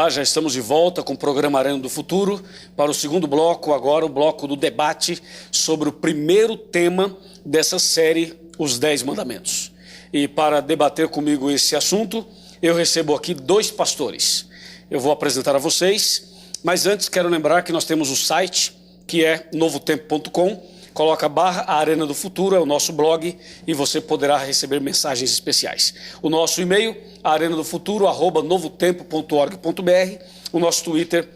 Olá, já estamos de volta com o programa Arena do Futuro para o segundo bloco, agora o bloco do debate sobre o primeiro tema dessa série, os 10 Mandamentos. E para debater comigo esse assunto, eu recebo aqui 2 pastores. Eu vou apresentar a vocês, mas antes quero lembrar que nós temos o site, que é novotempo.com. Coloca / Arena do Futuro, é o nosso blog, e você poderá receber mensagens especiais. O nosso e-mail, arenadofuturo@novotempo.org.br, o nosso Twitter,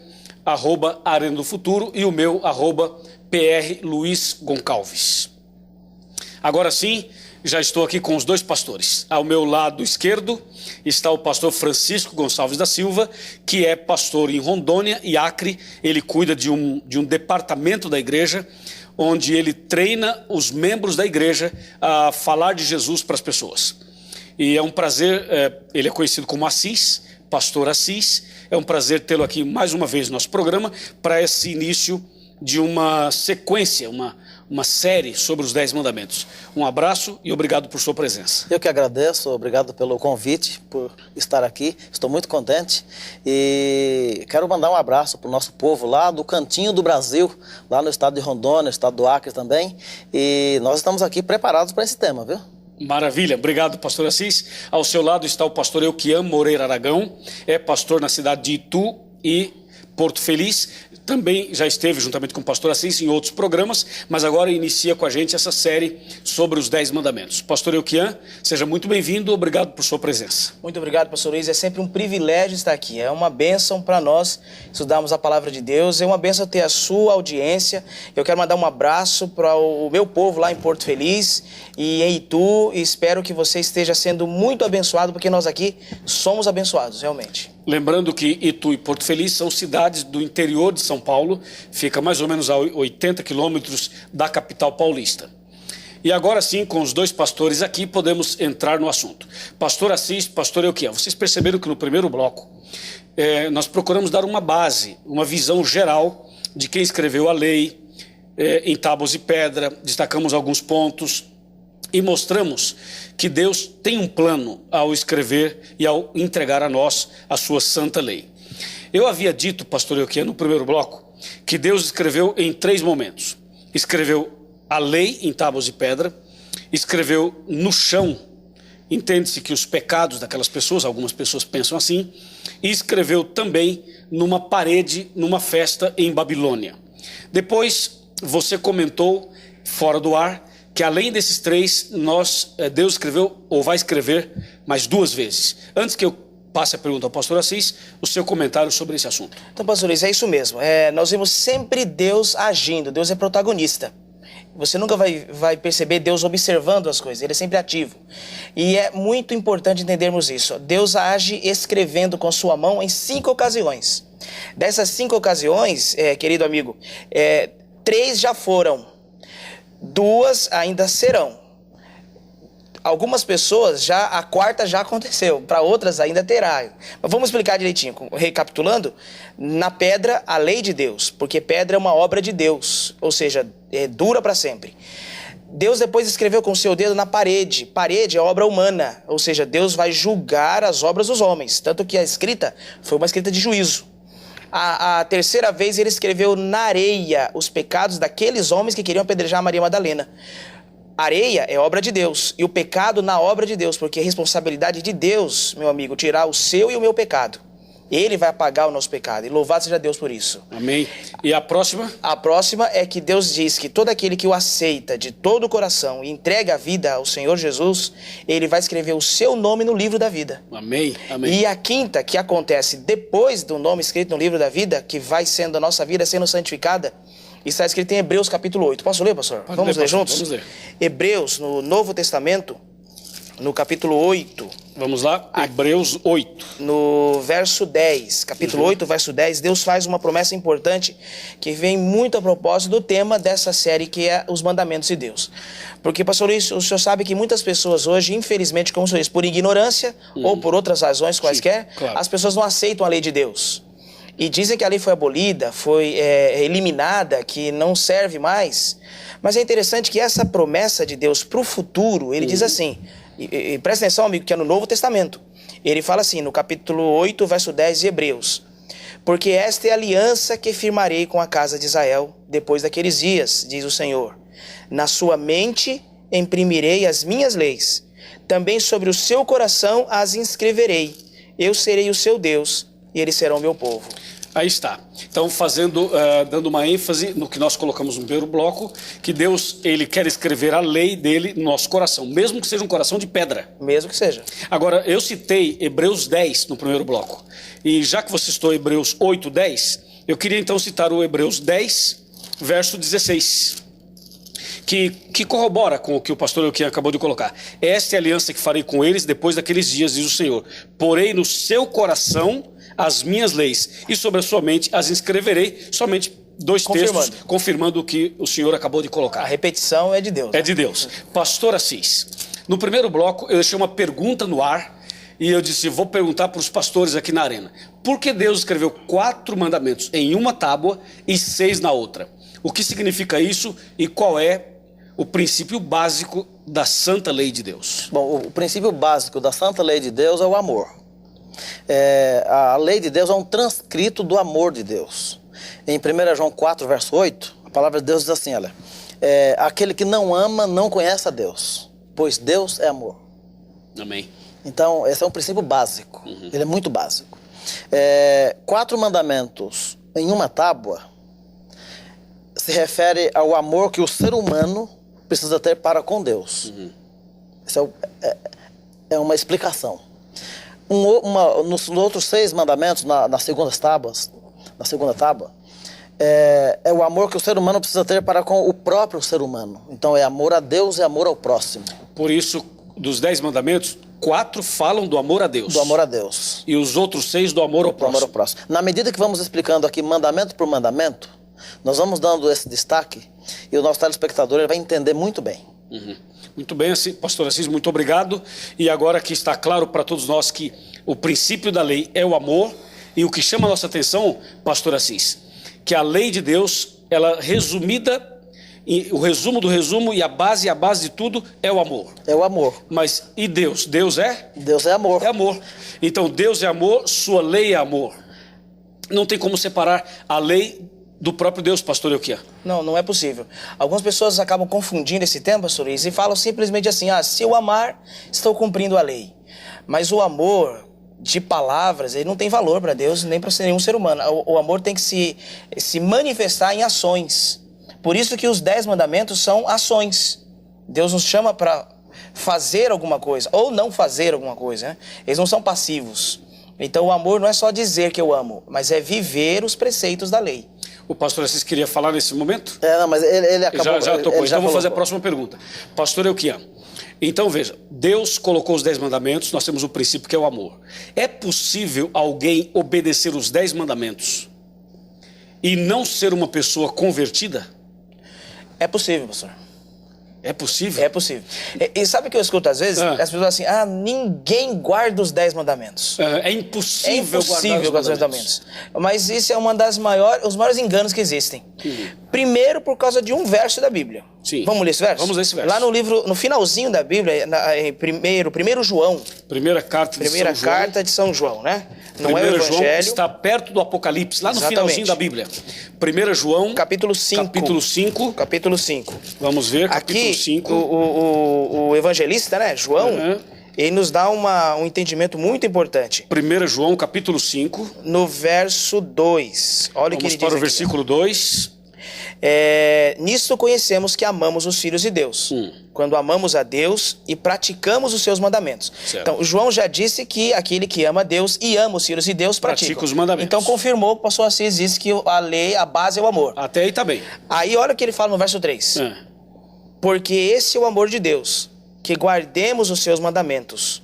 @Arena do Futuro, e o meu, @PRLuizGoncalves. Agora sim, já estou aqui com os 2 pastores. Ao meu lado esquerdo está o pastor Francisco Gonçalves da Silva, que é pastor em Rondônia e Acre. Ele cuida de um departamento da igreja, onde ele treina os membros da igreja a falar de Jesus para as pessoas. E é um prazer, ele é conhecido como Assis, pastor Assis. É um prazer tê-lo aqui mais uma vez no nosso programa para esse início de uma sequência, uma série sobre os 10 mandamentos. Um abraço e obrigado por sua presença. Eu que agradeço, obrigado pelo convite, por estar aqui. Estou muito contente e quero mandar um abraço para o nosso povo lá do cantinho do Brasil, lá no estado de Rondônia, estado do Acre também. E nós estamos aqui preparados para esse tema, viu? Maravilha, obrigado, pastor Assis. Ao seu lado está o pastor Euquian Moreira Aragão, é pastor na cidade de Itu e Porto Feliz. Também já esteve juntamente com o pastor Assis em outros programas, mas agora inicia com a gente essa série sobre os 10 mandamentos. Pastor Euquian, seja muito bem-vindo, obrigado por sua presença. Muito obrigado, pastor Luiz, é sempre um privilégio estar aqui, é uma bênção para nós estudarmos a palavra de Deus, é uma bênção ter a sua audiência. Eu quero mandar um abraço para o meu povo lá em Porto Feliz e em Itu, e espero que você esteja sendo muito abençoado, porque nós aqui somos abençoados, realmente. Lembrando que Itu e Porto Feliz são cidades do interior de São Paulo, fica mais ou menos a 80 quilômetros da capital paulista. E agora sim, com os 2 pastores aqui, podemos entrar no assunto. Pastor Assis, pastor Euquian, vocês perceberam que no primeiro bloco nós procuramos dar uma base, uma visão geral de quem escreveu a lei em tábuas de pedra, destacamos alguns pontos e mostramos que Deus tem um plano ao escrever e ao entregar a nós a sua santa lei. Eu havia dito, pastor Euquian, no primeiro bloco, que Deus escreveu em 3 momentos. Escreveu a lei em tábuas de pedra, escreveu no chão, entende-se que os pecados daquelas pessoas, algumas pessoas pensam assim, e escreveu também numa parede, numa festa em Babilônia. Depois, você comentou, fora do ar, que além desses 3, Deus escreveu, ou vai escrever, mais 2 vezes. Antes que eu passe a pergunta ao pastor Assis, o seu comentário sobre esse assunto. Então, pastor Luiz, é isso mesmo. Nós vemos sempre Deus agindo, Deus é protagonista. Você nunca vai perceber Deus observando as coisas, Ele é sempre ativo. E é muito importante entendermos isso. Deus age escrevendo com sua mão em 5 ocasiões. Dessas 5 ocasiões, querido amigo, 3 já foram. 2 ainda serão. Algumas pessoas, a 4ª já aconteceu, para outras ainda terá. Mas vamos explicar direitinho, recapitulando. Na pedra, a lei de Deus, porque pedra é uma obra de Deus, ou seja, dura para sempre. Deus depois escreveu com seu dedo na parede. Parede é obra humana, ou seja, Deus vai julgar as obras dos homens. Tanto que a escrita foi uma escrita de juízo. A 3ª vez ele escreveu na areia os pecados daqueles homens que queriam apedrejar Maria Madalena. Areia é obra de Deus e o pecado na obra de Deus, porque é responsabilidade de Deus, meu amigo, tirar o seu e o meu pecado. Ele vai apagar o nosso pecado e louvado seja Deus por isso. Amém. E a próxima? A próxima é que Deus diz que todo aquele que o aceita de todo o coração e entrega a vida ao Senhor Jesus, Ele vai escrever o seu nome no livro da vida. Amém. Amém. E a 5ª, que acontece depois do nome escrito no livro da vida, que vai sendo a nossa vida sendo santificada, está escrito em Hebreus capítulo 8. Posso ler, pastor? Vamos ler juntos? Vamos ler. Hebreus, no Novo Testamento, no capítulo 8. Vamos lá, Hebreus 8. No verso 10, capítulo 8, verso 10, Deus faz uma promessa importante que vem muito a propósito do tema dessa série, que é os mandamentos de Deus. Porque, pastor Luiz, o senhor sabe que muitas pessoas hoje, infelizmente, como o senhor diz, por ignorância ou por outras razões quaisquer, claro, as pessoas não aceitam a lei de Deus. E dizem que a lei foi abolida, foi eliminada, que não serve mais. Mas é interessante que essa promessa de Deus para o futuro, ele diz assim, e presta atenção, amigo, que é no Novo Testamento. Ele fala assim, no capítulo 8, verso 10 de Hebreus: Porque esta é a aliança que firmarei com a casa de Israel depois daqueles dias, diz o Senhor. Na sua mente imprimirei as minhas leis. Também sobre o seu coração as inscreverei. Eu serei o seu Deus e eles serão meu povo. Aí está. Então, dando uma ênfase no que nós colocamos no primeiro bloco, que Deus, ele quer escrever a lei dele no nosso coração, mesmo que seja um coração de pedra. Mesmo que seja. Agora, eu citei Hebreus 10 no primeiro bloco. E já que você citou Hebreus 8, 10, eu queria então citar o Hebreus 10, verso 16. Que corrobora com o que o pastor Euquinha acabou de colocar. Esta é a aliança que farei com eles depois daqueles dias, diz o Senhor. Porei no seu coração as minhas leis, e sobre a sua mente as inscreverei. Somente dois textos confirmando o que o senhor acabou de colocar. A repetição é de Deus. É de Deus. Pastor Assis, no primeiro bloco eu deixei uma pergunta no ar, e eu disse, vou perguntar para os pastores aqui na arena. Por que Deus escreveu 4 mandamentos em uma tábua e 6 na outra? O que significa isso e qual é o princípio básico da santa lei de Deus? Bom, o princípio básico da santa lei de Deus é o amor. A lei de Deus é um transcrito do amor de Deus. Em 1 João 4, verso 8, a palavra de Deus diz assim, olha, aquele que não ama não conhece a Deus, pois Deus é amor. Amém. Então, esse é um princípio básico, ele é muito básico. 4 mandamentos em uma tábua se refere ao amor que o ser humano precisa ter para com Deus. Isso é uma explicação. Nos outros 6 mandamentos, na segunda tábua, é o amor que o ser humano precisa ter para com o próprio ser humano. Então é amor a Deus e amor ao próximo. Por isso, dos 10 mandamentos, 4 falam do amor a Deus. Do amor a Deus. E os outros 6 do amor ao próximo. Do amor ao próximo. Na medida que vamos explicando aqui mandamento por mandamento, nós vamos dando esse destaque e o nosso telespectador ele vai entender muito bem. Muito bem, pastor Assis, muito obrigado. E agora que está claro para todos nós que o princípio da lei é o amor, e o que chama a nossa atenção, pastor Assis, que a lei de Deus, ela resumida, o resumo do resumo e a base de tudo é o amor. É o amor. Mas e Deus? Deus é? Deus é amor. É amor. Então Deus é amor, sua lei é amor. Não tem como separar a lei do próprio Deus, pastor Euquinha. Não é possível. Algumas pessoas acabam confundindo esse tema, pastor Luiz, e falam simplesmente assim, se eu amar, estou cumprindo a lei. Mas o amor de palavras, ele não tem valor para Deus, nem para nenhum ser humano. O amor tem que se manifestar em ações. Por isso que os 10 mandamentos são ações. Deus nos chama para fazer alguma coisa, ou não fazer alguma coisa, né? Eles não são passivos. Então o amor não é só dizer que eu amo, mas é viver os preceitos da lei. O pastor Assis queria falar nesse momento? Não, mas ele acabou... Já tocou. Ele então vou fazer a próxima pergunta. Pastor Euquinha, então veja, Deus colocou os 10 mandamentos, nós temos o princípio que é o amor. É possível alguém obedecer os 10 mandamentos e não ser uma pessoa convertida? É possível, pastor. É possível? É possível. E sabe o que eu escuto às vezes? As pessoas assim, ninguém guarda os 10 mandamentos. É impossível guardar os mandamentos. Mas isso é os maiores enganos que existem. Primeiro, por causa de um verso da Bíblia. Sim. Vamos ler esse verso? Vamos ler esse verso. Lá no livro, no finalzinho da Bíblia, primeiro João. Primeira carta de São João, né? Não é o João Evangelho. Está perto do Apocalipse, lá no finalzinho da Bíblia. 1 João, capítulo 5. Capítulo 5. Vamos ver, capítulo Aqui, 5. O evangelista, né, João, ele nos dá um entendimento muito importante. 1 João, capítulo 5. No verso 2. Olha o que ele diz. Vamos para o aqui, versículo 2. Nisto conhecemos que amamos os filhos de Deus, quando amamos a Deus e praticamos os seus mandamentos. Certo. Então, João já disse que aquele que ama a Deus e ama os filhos de Deus pratica os mandamentos. Então, confirmou que o pastor Assis disse que a lei, a base é o amor. Até aí tá bem. Aí, olha o que ele fala no verso 3. Porque esse é o amor de Deus, que guardemos os seus mandamentos.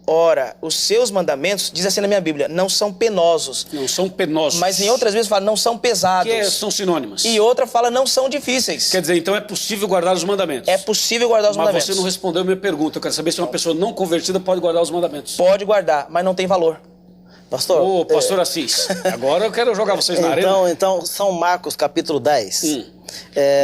Ora, os seus mandamentos, diz assim na minha Bíblia, não são penosos. Não são penosos. Mas em outras vezes fala, não são pesados. Que são sinônimas. E outra fala, não são difíceis. Quer dizer, então é possível guardar os mandamentos. É possível guardar os mandamentos. Mas você não respondeu a minha pergunta. Eu quero saber se uma pessoa não convertida pode guardar os mandamentos. Pode guardar, mas não tem valor. Pastor, pastor Assis, agora eu quero jogar vocês na arena. Então, São Marcos, capítulo 10.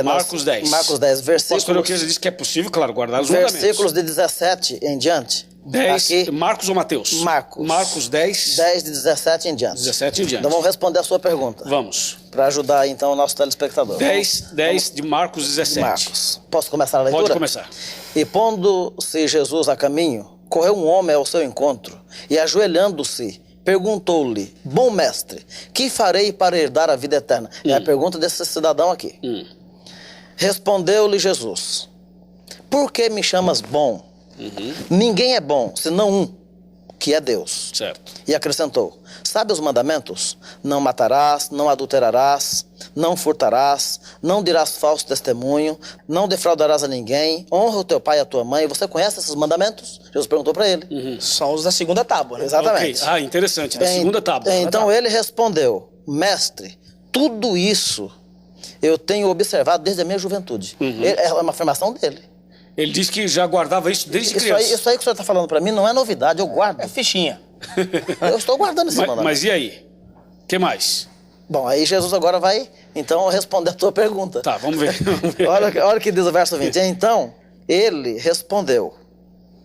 Marcos 10. Marcos 10, versículos... Pastor Euquinha disse que é possível, claro, guardar os mandamentos. Versículos de 17 em diante, 10, Aqui, Marcos ou Mateus? Marcos. Marcos 10. 10 de 17 em diante. 17 em diante. Então vamos responder a sua pergunta. Vamos. Para ajudar então o nosso telespectador. 10 de Marcos 17. Marcos. Posso começar a leitura? Pode começar. E pondo-se Jesus a caminho, correu um homem ao seu encontro, e ajoelhando-se, perguntou-lhe: Bom mestre, que farei para herdar a vida eterna? É a pergunta desse cidadão aqui. Respondeu-lhe Jesus: Por que me chamas bom? Ninguém é bom, senão um, que é Deus. Certo. E acrescentou: Sabe os mandamentos? Não matarás, não adulterarás, não furtarás, não dirás falso testemunho, não defraudarás a ninguém, honra o teu pai e a tua mãe. Você conhece esses mandamentos? Jesus perguntou para ele. São os da segunda tábua, né? Exatamente. Okay. Ah, interessante, da segunda tábua. Então ele respondeu: Mestre, tudo isso eu tenho observado desde a minha juventude. É uma afirmação dele. Ele disse que já guardava isso desde criança. Isso aí que o senhor está falando para mim não é novidade, eu guardo. É fichinha. Eu estou guardando esse mandamento. Mas e aí? O que mais? Bom, aí Jesus agora vai, então, responder a tua pergunta. Tá, vamos ver. Olha o que diz o verso 20. Então, ele respondeu,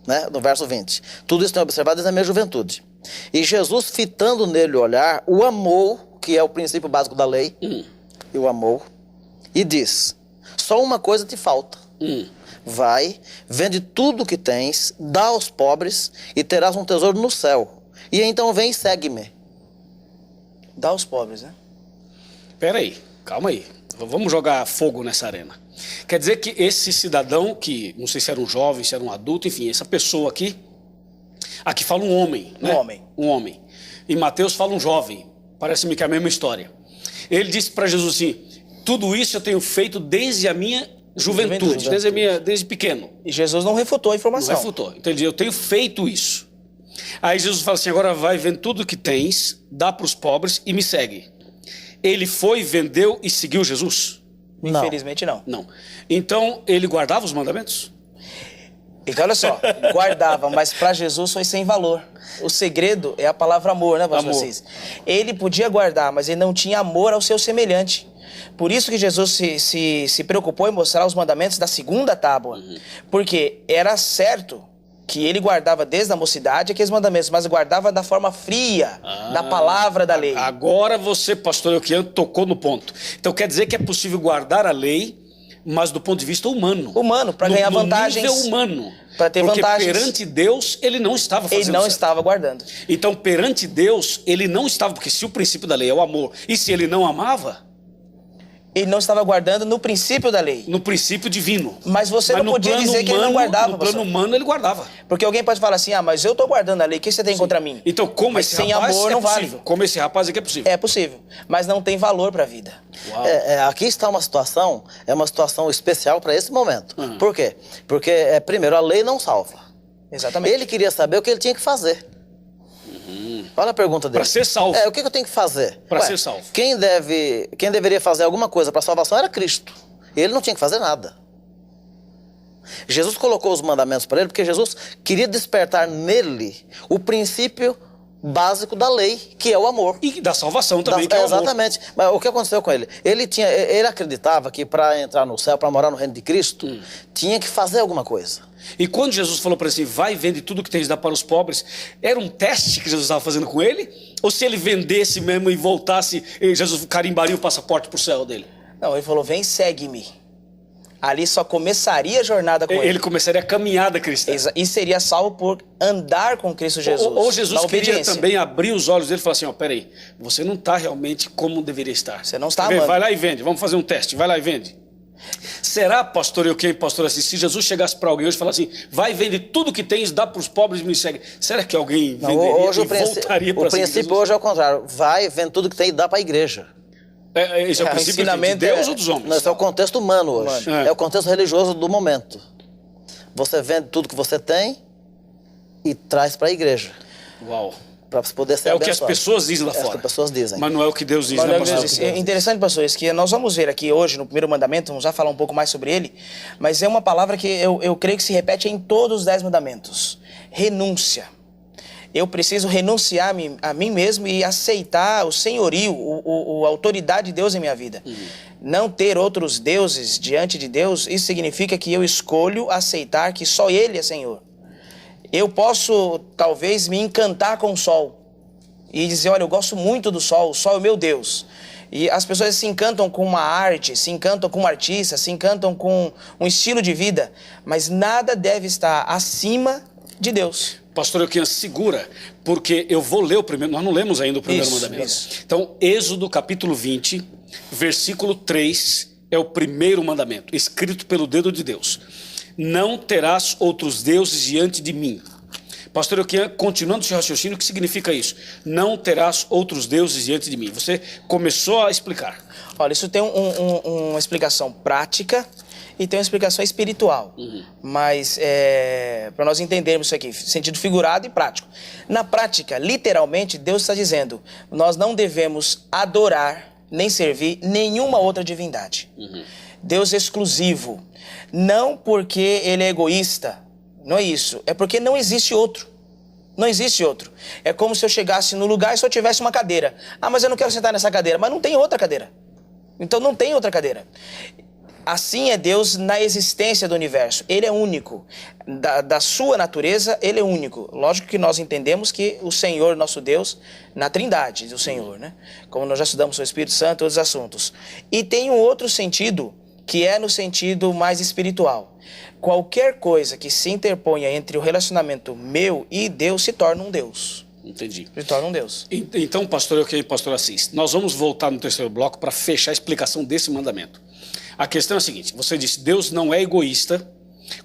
né, no verso 20. Tudo isso tenho observado desde a minha juventude. E Jesus, fitando nele o olhar, o amou, que é o princípio básico da lei, e o amou, e diz: Só uma coisa te falta. Vai, vende tudo o que tens, dá aos pobres, e terás um tesouro no céu. E então vem e segue-me. Dá aos pobres, né? Pera aí, calma aí. Vamos jogar fogo nessa arena. Quer dizer que esse cidadão, que não sei se era um jovem, se era um adulto, enfim, essa pessoa aqui fala um homem, né? Um homem. E Mateus fala um jovem. Parece-me que é a mesma história. Ele disse para Jesus assim: tudo isso eu tenho feito desde a minha juventude. Desde pequeno. E Jesus não refutou a informação. Não refutou. Então ele diz: eu tenho feito isso. Aí Jesus fala assim: agora vai, vende tudo que tens, dá para os pobres e me segue. Ele foi, vendeu e seguiu Jesus? Infelizmente não. Não. Então ele guardava os mandamentos? Então olha só, guardava, mas para Jesus foi sem valor. O segredo é a palavra amor, né, pastor Assis? Ele podia guardar, mas ele não tinha amor ao seu semelhante. Por isso que Jesus se preocupou em mostrar os mandamentos da segunda tábua. Porque era certo que ele guardava desde a mocidade aqueles mandamentos, mas guardava da forma fria, da palavra da lei. Agora você, pastor Euquiano, tocou no ponto. Então quer dizer que é possível guardar a lei, mas do ponto de vista humano. Humano, para ganhar vantagens. No nível humano. Para ter vantagens. Porque perante Deus, ele não estava fazendo Ele não certo. estava guardando. Então, perante Deus, ele não estava, porque se o princípio da lei é o amor, e se ele não amava... Ele não estava guardando no princípio da lei. No princípio divino. Mas você não podia dizer que ele não guardava, no plano humano, ele guardava. Porque alguém pode falar assim: ah, mas eu estou guardando a lei, o que você tem contra mim? Então, como esse sem rapaz amor é não possível. vale. Como esse rapaz aqui é possível. É possível, mas não tem valor para a vida. Aqui está uma situação especial para esse momento. Por quê? Porque, primeiro, a lei não salva. Exatamente. Ele queria saber o que ele tinha que fazer. Olha a pergunta dele. Para ser salvo. O que eu tenho que fazer? Para ser salvo. Quem deveria fazer alguma coisa para a salvação era Cristo. Ele não tinha que fazer nada. Jesus colocou os mandamentos para ele porque Jesus queria despertar nele o princípio básico da lei, que é o amor. E da salvação também, que é o amor. Exatamente. Mas o que aconteceu com ele? Ele acreditava que para entrar no céu, para morar no reino de Cristo, tinha que fazer alguma coisa. E quando Jesus falou para ele assim: vai, vende tudo que tens, dá para os pobres, era um teste que Jesus estava fazendo com ele? Ou se ele vendesse mesmo e voltasse, Jesus carimbaria o passaporte para o céu dele? Não, ele falou: vem, segue-me. Ali só começaria a jornada com ele. Ele começaria a caminhada cristã. E seria salvo por andar com Cristo Jesus. Ou Jesus queria também abrir os olhos dele e falar assim: ó, peraí, você não está realmente como deveria estar. Você não está amando. Vai lá e vende, vamos fazer um teste, vai lá e vende. Será, pastor Euquém, pastor Assis, se Jesus chegasse para alguém hoje e falasse assim: vai, vende tudo que tens, dá para os pobres e me segue, será que alguém venderia hoje e voltaria para seguir Jesus? O princípio hoje é o contrário: vai, vende tudo que tem e dá para a igreja. Esse é o princípio de Deus ou dos homens? Não, esse é o contexto humano hoje. É o contexto religioso do momento. Você vende tudo que você tem e traz para a igreja. Uau. Para poder ser abençoado. O que as pessoas dizem lá fora. É o que as pessoas dizem. Mas não é o que Deus diz, né, pastor? É interessante, pastor, isso que nós vamos ver aqui hoje no primeiro mandamento, vamos já falar um pouco mais sobre ele, mas é uma palavra que eu creio que se repete em todos os 10 mandamentos. Renúncia. Eu preciso renunciar a mim mesmo e aceitar o senhorio, a autoridade de Deus em minha vida. Não ter outros deuses diante de Deus, isso significa que eu escolho aceitar que só Ele é Senhor. Eu posso, talvez, me encantar com o sol e dizer, olha, eu gosto muito do sol, o sol é o meu Deus. E as pessoas se encantam com uma arte, se encantam com um artista, se encantam com um estilo de vida, mas nada deve estar acima de Deus. Pastor Euquinha, segura, porque eu vou ler o primeiro, nós não lemos ainda o primeiro mandamento. Isso. Então, Êxodo capítulo 20, versículo 3, é o primeiro mandamento, escrito pelo dedo de Deus. Não terás outros deuses diante de mim. Pastor Euquinha, continuando seu raciocínio, o que significa isso? Não terás outros deuses diante de mim. Você começou a explicar. Olha, isso tem uma explicação prática e tem uma explicação espiritual. Mas, para nós entendermos isso aqui, sentido figurado e prático. Na prática, literalmente, Deus está dizendo, nós não devemos adorar nem servir nenhuma outra divindade. Deus é exclusivo. Não porque ele é egoísta, não é isso. É porque não existe outro. Não existe outro. É como se eu chegasse no lugar e só tivesse uma cadeira. Ah, mas eu não quero sentar nessa cadeira. Mas não tem outra cadeira. Então não tem outra cadeira. Assim é Deus na existência do universo. Ele é único. Da sua natureza, ele é único. Lógico que nós entendemos que o Senhor, nosso Deus, na trindade do Senhor, né? Como nós já estudamos o Espírito Santo e outros assuntos. E tem um outro sentido, que é no sentido mais espiritual. Qualquer coisa que se interponha entre o relacionamento meu e Deus se torna um Deus. Entendi. Se torna um Deus. Então, pastor Euquinha e pastor Assis, nós vamos voltar no terceiro bloco para fechar a explicação desse mandamento. A questão é a seguinte, você disse, Deus não é egoísta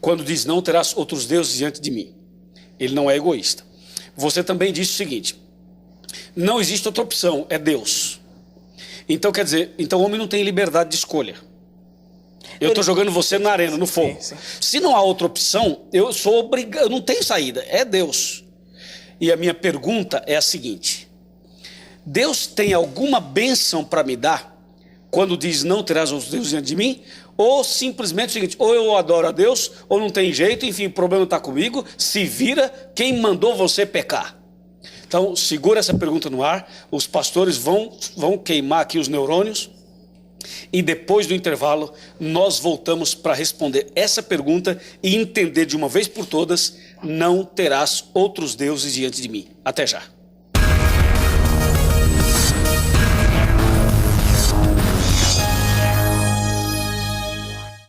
quando diz, não terás outros deuses diante de mim. Ele não é egoísta. Você também disse o seguinte, não existe outra opção, é Deus. Então, quer dizer, então o homem não tem liberdade de escolha. Eu estou jogando você na arena, no fogo. Sim. Se não há outra opção, eu sou obrigado, eu não tenho saída, é Deus. E a minha pergunta é a seguinte, Deus tem alguma bênção para me dar quando diz não terás outros deuses diante de mim? Ou simplesmente o seguinte, ou eu adoro a Deus, ou não tem jeito, enfim, o problema está comigo, se vira, quem mandou você pecar? Então, segura essa pergunta no ar, os pastores vão queimar aqui os neurônios, e depois do intervalo, nós voltamos para responder essa pergunta e entender de uma vez por todas, não terás outros deuses diante de mim. Até já.